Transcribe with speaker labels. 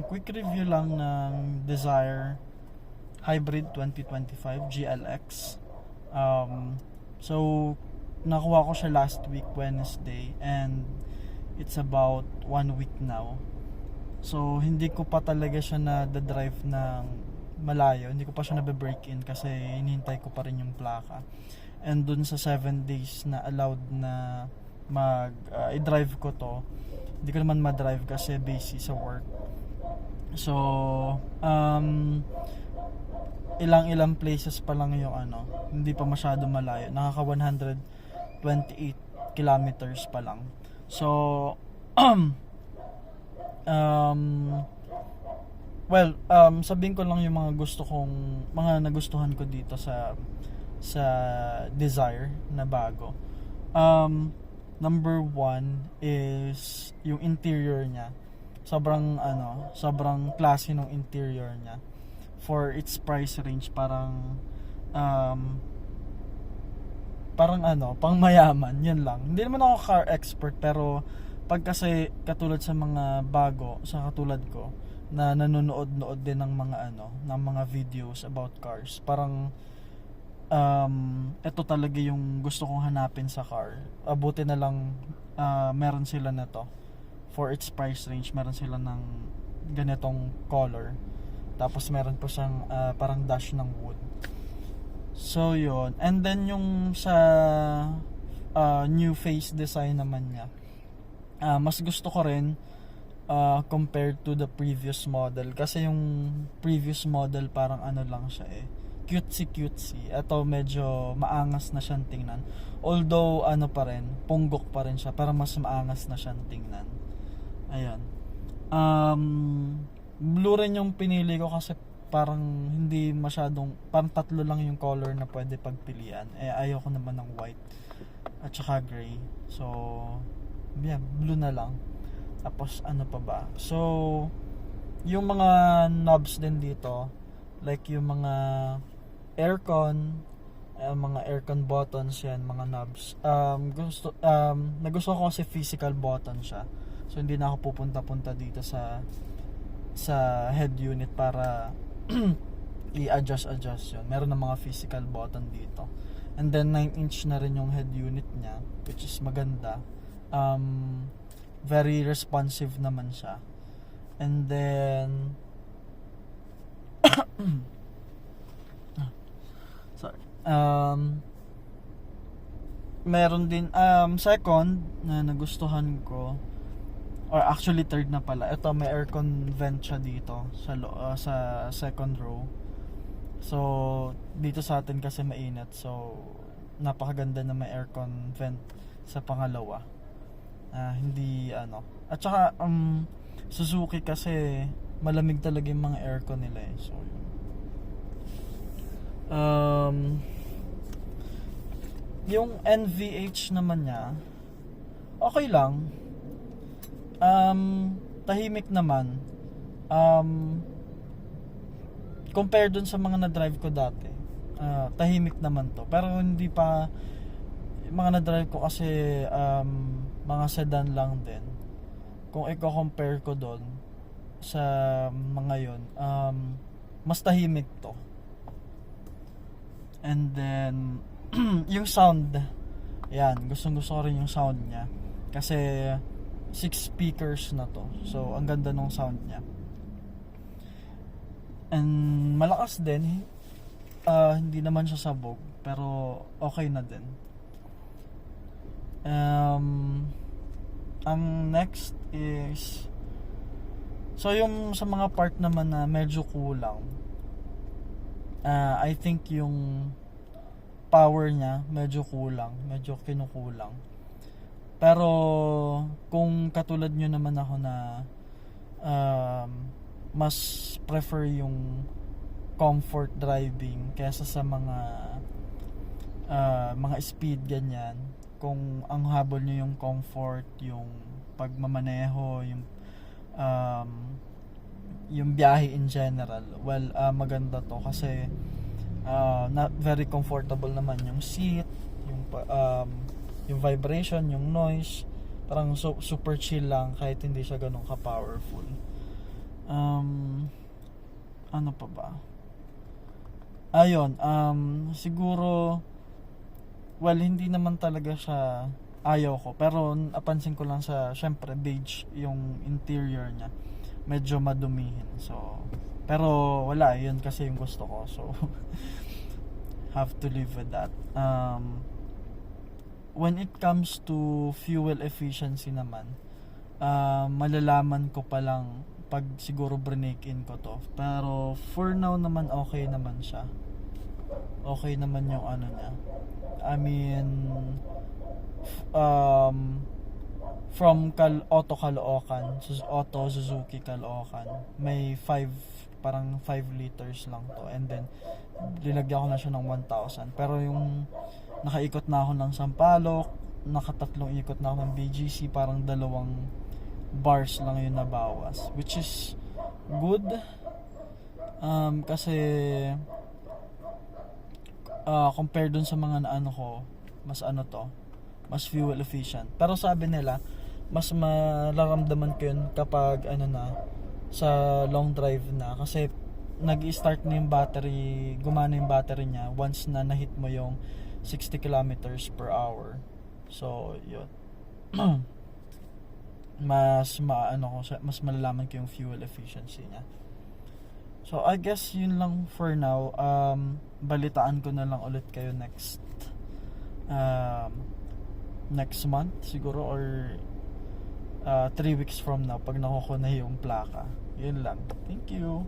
Speaker 1: Quick review lang ng Dzire Hybrid 2025 GLX. So, nakuha ko siya last week Wednesday and it's about 1 week now. So, hindi ko pa talaga siya na-drive ng malayo. Hindi ko pa siya na-break in kasi hinihintay ko pa rin yung plaka. And dun sa 7 days na allowed na i-drive ko to, hindi ko naman ma-drive kasi busy sa work. So, ilang places pa lang yung hindi pa masyado malayo. Nakaka 128 kilometers pa lang. So, sabihin ko lang yung mga nagustuhan ko dito sa Dzire na bago. Number 1 is yung interior niya. Sobrang classy ng interior niya. For its price range, parang pang mayaman, yun lang. Hindi naman ako car expert, pero pag kasi katulad sa mga bago, sa katulad ko, na nanonood din ng mga videos about cars, parang ito talaga yung gusto kong hanapin sa car. Buti na lang meron sila na to. For its price range, meron sila ng ganitong color. Tapos meron po siyang parang dash ng wood. So yun. And then yung sa new face design naman niya, mas gusto ko rin compared to the previous model. Kasi yung previous model parang lang siya cutesy. Ito medyo maangas na siyang tingnan. Although pa rin, punggok pa rin siya, pero mas maangas na siyang tingnan. Ayan. Blue rin yung pinili ko kasi parang hindi masyadong, parang tatlo lang yung color na pwede pagpilian. Ayoko naman ng white at saka gray. So, yeah, blue na lang. Tapos pa ba? So, yung mga knobs din dito, like yung mga aircon, mga aircon buttons yan, mga knobs. Nagustuhan ko kasi physical button siya. So, hindi na ako pupunta-punta dito sa head unit para i-adjust yun. Meron ng mga physical button dito. And then 9-inch na rin yung head unit niya, which is maganda. Very responsive naman siya. And then sorry. Meron din second na nagustuhan ko, or actually third na pala. Ito, may aircon vent siya dito sa second row. So dito sa atin kasi mainit, so napakaganda na may aircon vent sa pangalawa. Hindi at saka Suzuki kasi malamig talaga yung mga aircon nila so yung NVH naman niya okay lang. Tahimik naman. Compare dun sa mga na-drive ko dati, tahimik naman to. Pero hindi pa, mga na-drive ko kasi mga sedan lang din. Kung i-compare ko dun sa mga yun, mas tahimik to. And then yung sound, yan, gustong gusto ko rin yung sound niya kasi 6 speakers na to. So, ang ganda ng sound niya. And malakas din. Hindi naman siya sabog, pero okay na din. Ang next is, so yung sa mga part naman na medyo kulang, I think yung power niya medyo kulang, medyo kinukulang. Pero kung katulad nyo naman ako na mas prefer yung comfort driving kaysa sa mga speed ganyan, kung ang habol nyo yung comfort, yung pagmamaneho, yung biyahe in general, well, maganda to kasi very comfortable naman yung seat, yung vibration, yung noise, parang super chill lang kahit hindi siya ganun ka-powerful. Ano pa ba? Ayun, siguro, well, hindi naman talaga siya ayaw ko. Pero napansin ko lang sa, syempre, beige yung interior niya. Medyo madumihin. So, pero wala, yun kasi yung gusto ko. So, have to live with that. When it comes to fuel efficiency naman, malalaman ko pa lang pag siguro break in ko to. Pero for now naman okay naman siya. Okay naman yung ano niya. I mean, from Auto Caloocan, Auto Suzuki Caloocan, may 5 liters lang to, and then linagyan ko na siya ng 1,000. Pero yung nakaikot na ako ng Sampaloc, nakatatlong ikot na ako ng BGC, parang 2 bars lang yung nabawas, which is good. Kasi compared dun sa mga naano ko, mas ano to, mas fuel efficient. Pero sabi nila, mas malaramdaman ko yun kapag ano na, sa long drive na, kasi nag-start na yung battery, gumana yung battery niya once na nahit mo yung 60 kilometers per hour. So yun. mas malalaman ko yung fuel efficiency niya. So I guess yun lang for now. Balitaan ko na lang ulit kayo next month siguro, or 3 weeks from now pag nakuha na yung plaka. Yun lang. Thank you.